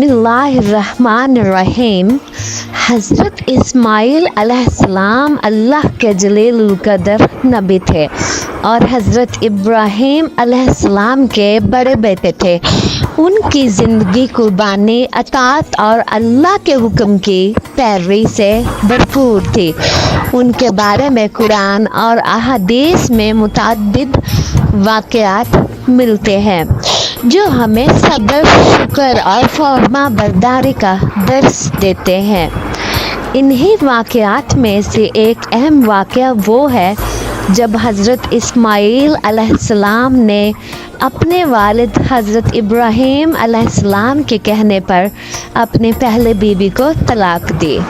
बिस्मिल्लाहिर्रहमानिर्रहीम। हज़रत इस्माइल अलैहिस्सलाम अल्लाह के जलीलुल कदर नबी थे और हज़रत इब्राहीम अलैहिस्सलाम के बड़े बेटे थे। उनकी ज़िंदगी कुर्बानी, अताअत और अल्लाह के हुक्म की पैरवी से भरपूर थी। उनके बारे में कुरान और अहादीस में मुतअद्दिद वाक़यात मिलते हैं जो हमें सब्र, शुक्र और फरमा बरदारी का दर्स देते हैं। इन्हीं वाक़यात में से एक अहम वाक़या वो है जब हज़रत इस्माइल अलैहिस्सलाम ने अपने वालिद हज़रत इब्राहीम अलैहिस्सलाम के कहने पर अपनी पहले बीवी को तलाक दी।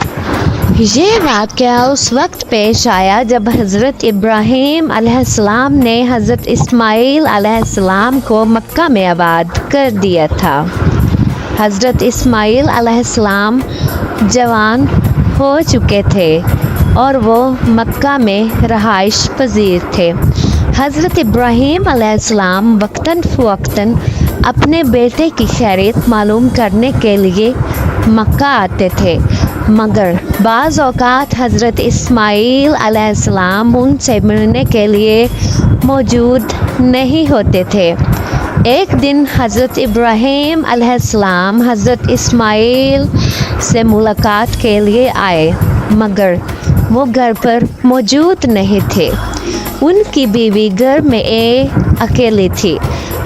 ये वाक़या उस वक्त पेश आया जब हज़रत इब्राहीम अलैहिस्सलाम ने हज़रत इस्माइल अलैहिस्सलाम को मक्का में आबाद कर दिया था। हज़रत इस्माइल अलैहिस्सलाम जवान हो चुके थे और वो मक्का में रहाइश पजीर थे। हज़रत इब्राहीम अलैहिस्सलाम वक्तन फ़वक्तन अपने बेटे की खैरियत मालूम करने के लिए मक्का आते थे, मगर बाज़ औक़ात हज़रत इस्माइल अलैहिस्सलाम उनसे मिलने के लिए मौजूद नहीं होते थे। एक दिन हज़रत इब्राहीम अलैहिस्सलाम हज़रत इस्माइल से मुलाकात के लिए आए, मगर वो घर पर मौजूद नहीं थे। उनकी बीवी घर में अकेली थी।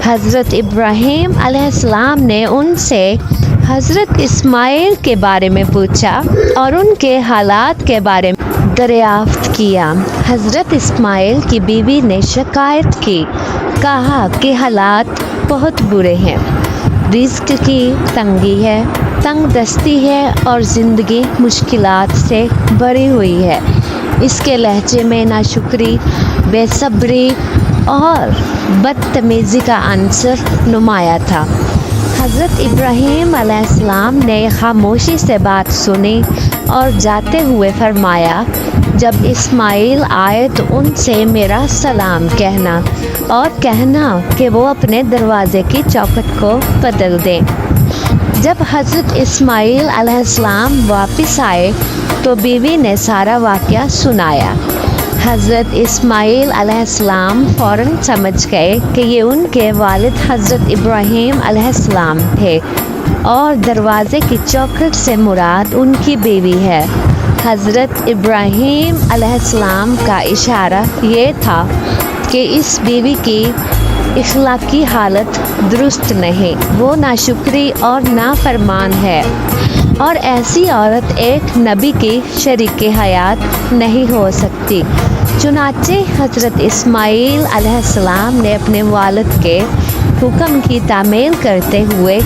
हज़रत इब्राहीम अलैहिस्सलाम ने उनसे हज़रत इस्माइल के बारे में पूछा और उनके हालात के बारे में दरियाफ्त किया। हज़रत इस्माइल की बीवी ने शिकायत की, कहा कि हालात बहुत बुरे हैं, रिज़्क़ की तंगी है, तंग दस्ती है और ज़िंदगी मुश्किलात से भरी हुई है। इसके लहजे में नाशुक्री, बेसब्री और बदतमीज़ी का अंसर नुमाया था। हज़रत इब्राहीम अलैहिस्सलाम ने खामोशी से बात सुनी और जाते हुए फरमाया, जब इस्माइल आए तो उनसे मेरा सलाम कहना और कहना कि वो अपने दरवाज़े की चौखट को बदल दें। जब हज़रत इस्माइल अलैहिस्सलाम वापस आए तो बीवी ने सारा वाक़या सुनाया। हज़रत इस्माइल अलैहिस्सलाम फ़ौरन समझ गए कि ये उनके वालिद हज़रत इब्राहीम अलैहिस्सलाम थे और दरवाज़े की चौखट से मुराद उनकी बीवी है। हज़रत इब्राहीम अलैहिस्सलाम का इशारा ये था कि इस बीवी की इख़्लाक़ी हालत दुरुस्त नहीं, वो नाशुक्री और नाफरमान है और ऐसी औरत एक नबी की शरीके हयात नहीं हो सकती। चुनाचे हज़रत इस्माइल अलैहिस्सलाम ने अपने वालिद के हुक्म की तामील करते हुए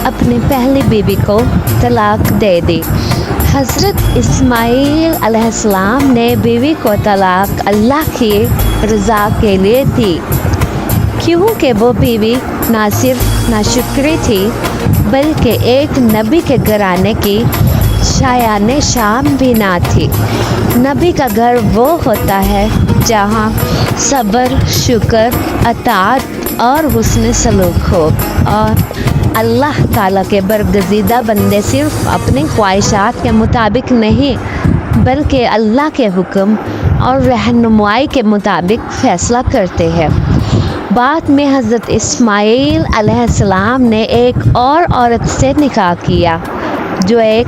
अपनी पहली बीवी को तलाक दे दी। हज़रत इस्माइल अलैहिस्सलाम ने बीवी को तलाक अल्लाह की रज़ा के लिए दी, क्योंकि वो बीवी ना सिर्फ नाशुक्री थी बल्कि एक नबी के घराने की शायाने शाम भी ना थी। नबी का घर वो होता है जहाँ सब्र, शुक्र, अताअत और हुस्न सलूक हो और अल्लाह ताला के बरगज़ीदा बंदे सिर्फ अपनी ख्वाहिशात के मुताबिक नहीं बल्कि अल्लाह के हुक्म और रहनुमाई के मुताबिक फ़ैसला करते हैं। बाद में हज़रत इस्माइल अलैहिस्सलाम ने एक और औरत से निकाह किया जो एक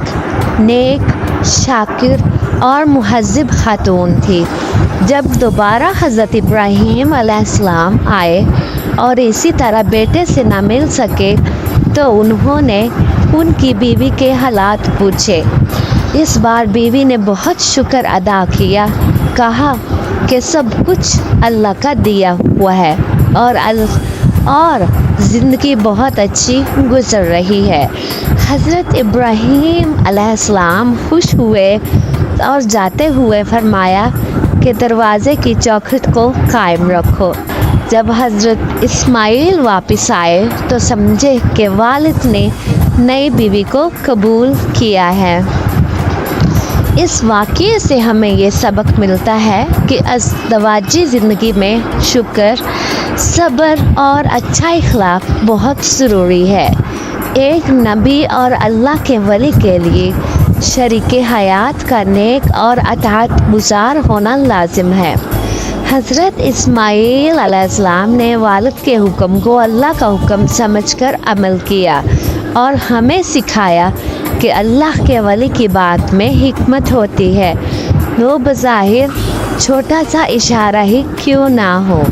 नेक, शाकिर और मुहज़्ज़िब खातून थी। जब दोबारा हज़रत इब्राहीम अलैहिस्सलाम आए और इसी तरह बेटे से ना मिल सके तो उन्होंने उनकी बीवी के हालात पूछे। इस बार बीवी ने बहुत शुक्र अदा किया, कहा कि सब कुछ अल्लाह का दिया हुआ है और ज़िंदगी बहुत अच्छी गुज़र रही है। हज़रत इब्राहीम अलैहिस्सलाम खुश हुए और जाते हुए फरमाया कि दरवाज़े की चौखट को कायम रखो। जब हज़रत इस्माइल वापस आए तो समझे कि वालिद ने नई बीवी को कबूल किया है। इस वाक़ये से हमें ये सबक मिलता है कि अज़दवाजी ज़िंदगी में शुक्र, सब्र और अच्छा इख़्लाक़ बहुत ज़रूरी है। ایک نبی اور اللہ کے ولی کے لیے شریک حیات کا نیک اور اطاعت گزار ہونا لازم ہے۔ حضرت اسماعیل علیہ السلام نے والد کے حکم کو اللہ کا حکم سمجھ کر عمل کیا اور ہمیں سکھایا کہ اللہ کے ولی کی بات میں حکمت ہوتی ہے، وہ بظاہر چھوٹا سا اشارہ ہی کیوں نہ ہو۔